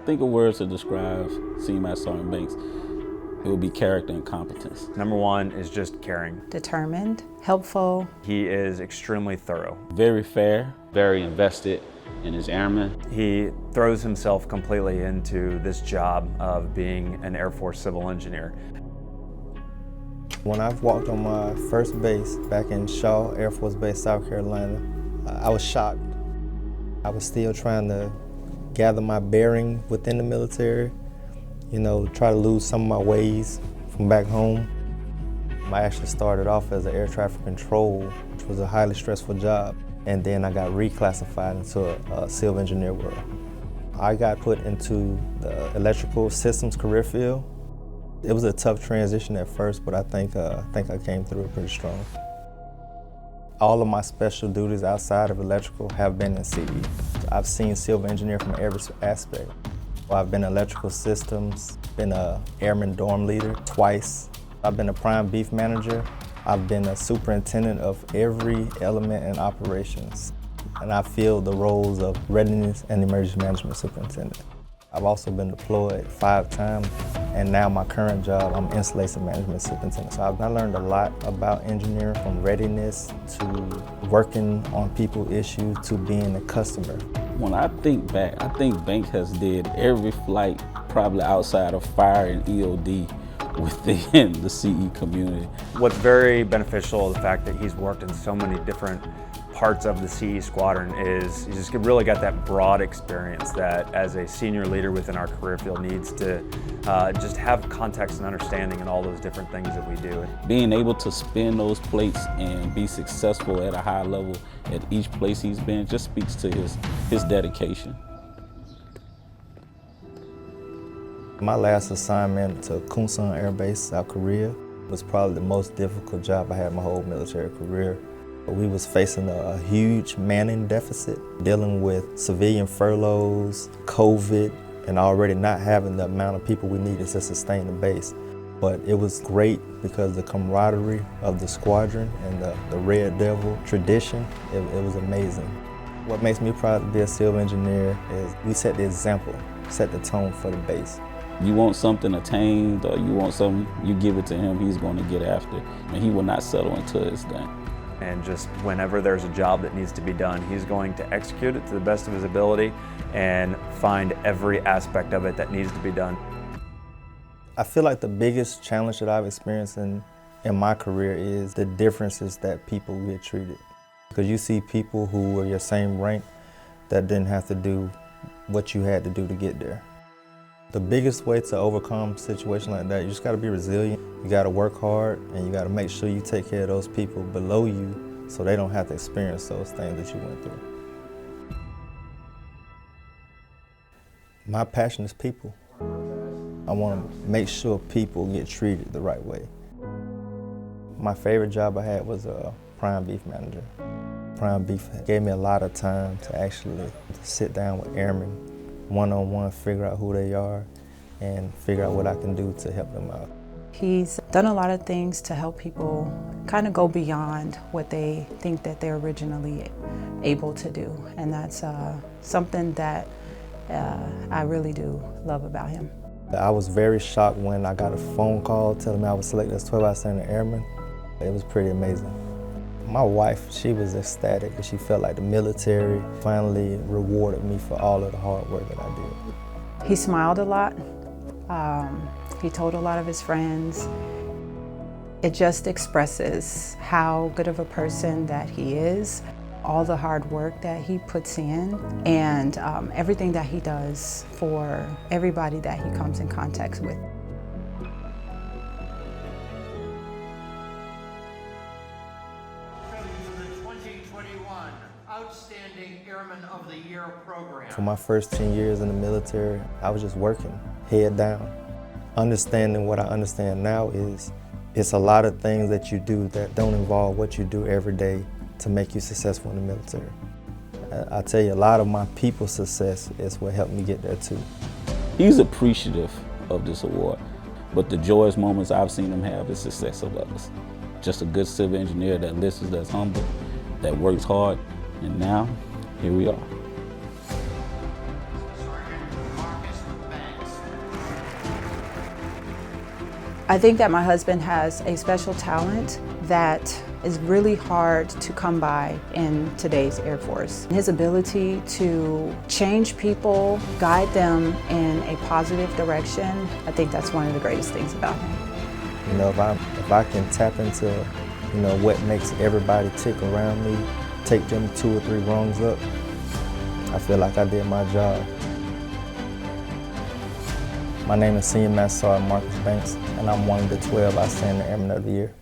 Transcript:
think of words to describe Senior Master Sergeant Banks, it would be character and competence. Number one is just caring. Determined, helpful. He is extremely thorough. Very fair, very invested in his airmen. He throws himself completely into this job of being an Air Force civil engineer. When I walked on my first base back in Shaw Air Force Base, South Carolina, I was shocked. I was still trying to gather my bearing within the military, you know, try to lose some of my ways from back home. I actually started off as an air traffic control, which was a highly stressful job, and then I got reclassified into a civil engineer world. I got put into the electrical systems career field. It was a tough transition at first, but I think I came through it pretty strong. All of my special duties outside of electrical have been in CE. I've seen civil engineer from every aspect. I've been electrical systems, been a airman dorm leader twice. I've been a prime beef manager. I've been a superintendent of every element in operations. And I filled the roles of readiness and emergency management superintendent. I've also been deployed 5 times, and now my current job, I'm installation management superintendent. So I learned a lot about engineering, from readiness to working on people issues to being a customer. When I think back, I think Banks has did every flight probably outside of fire and EOD within the CE community. What's very beneficial is the fact that he's worked in so many different parts of the CE squadron is you just really got that broad experience that as a senior leader within our career field needs to just have context and understanding in all those different things that we do. Being able to spin those plates and be successful at a high level at each place he's been just speaks to his dedication. My last assignment to Kunsan Air Base, South Korea, was probably the most difficult job I had in my whole military career. We was facing a huge manning deficit, dealing with civilian furloughs, COVID, and already not having the amount of people we needed to sustain the base. But it was great because the camaraderie of the squadron and the Red Devil tradition, it was amazing. What makes me proud to be a civil engineer is we set the example, set the tone for the base. You want something attained or you want something, you give it to him, he's going to get after it. And he will not settle until it's done. And just whenever there's a job that needs to be done, he's going to execute it to the best of his ability and find every aspect of it that needs to be done. I feel like the biggest challenge that I've experienced in my career is the differences that people get treated. Because you see people who were your same rank that didn't have to do what you had to do to get there. The biggest way to overcome a situation like that, you just gotta be resilient. You gotta work hard, and you gotta make sure you take care of those people below you so they don't have to experience those things that you went through. My passion is people. I wanna make sure people get treated the right way. My favorite job I had was a prime beef manager. Prime beef gave me a lot of time to actually sit down with airmen, one-on-one, figure out who they are and figure out what I can do to help them out. He's done a lot of things to help people kind of go beyond what they think that they're originally able to do. And that's something that I really do love about him. I was very shocked when I got a phone call telling me I was selected as 12 Outstanding Airmen. It was pretty amazing. My wife, she was ecstatic because she felt like the military finally rewarded me for all of the hard work that I did. He smiled a lot. He told a lot of his friends. It just expresses how good of a person that he is, all the hard work that he puts in, and everything that he does for everybody that he comes in contact with. Outstanding Airman of the Year program. For my first 10 years in the military, I was just working, head down. Understanding what I understand now is it's a lot of things that you do that don't involve what you do every day to make you successful in the military. I tell you, a lot of my people's success is what helped me get there too. He's appreciative of this award, but the joyous moments I've seen him have is success of others. Just a good civil engineer that listens, that's humble, that works hard. And now, here we are. Sergeant Marcus I think that my husband has a special talent that is really hard to come by in today's Air Force. His ability to change people, guide them in a positive direction, I think that's one of the greatest things about him. You know, if I can tap into, you know, what makes everybody tick around me, take them 2 or 3 rungs up, I feel like I did my job. My name is SMSgt Marcus Banks, and I'm one of the 12 Outstanding Airmen of the Year.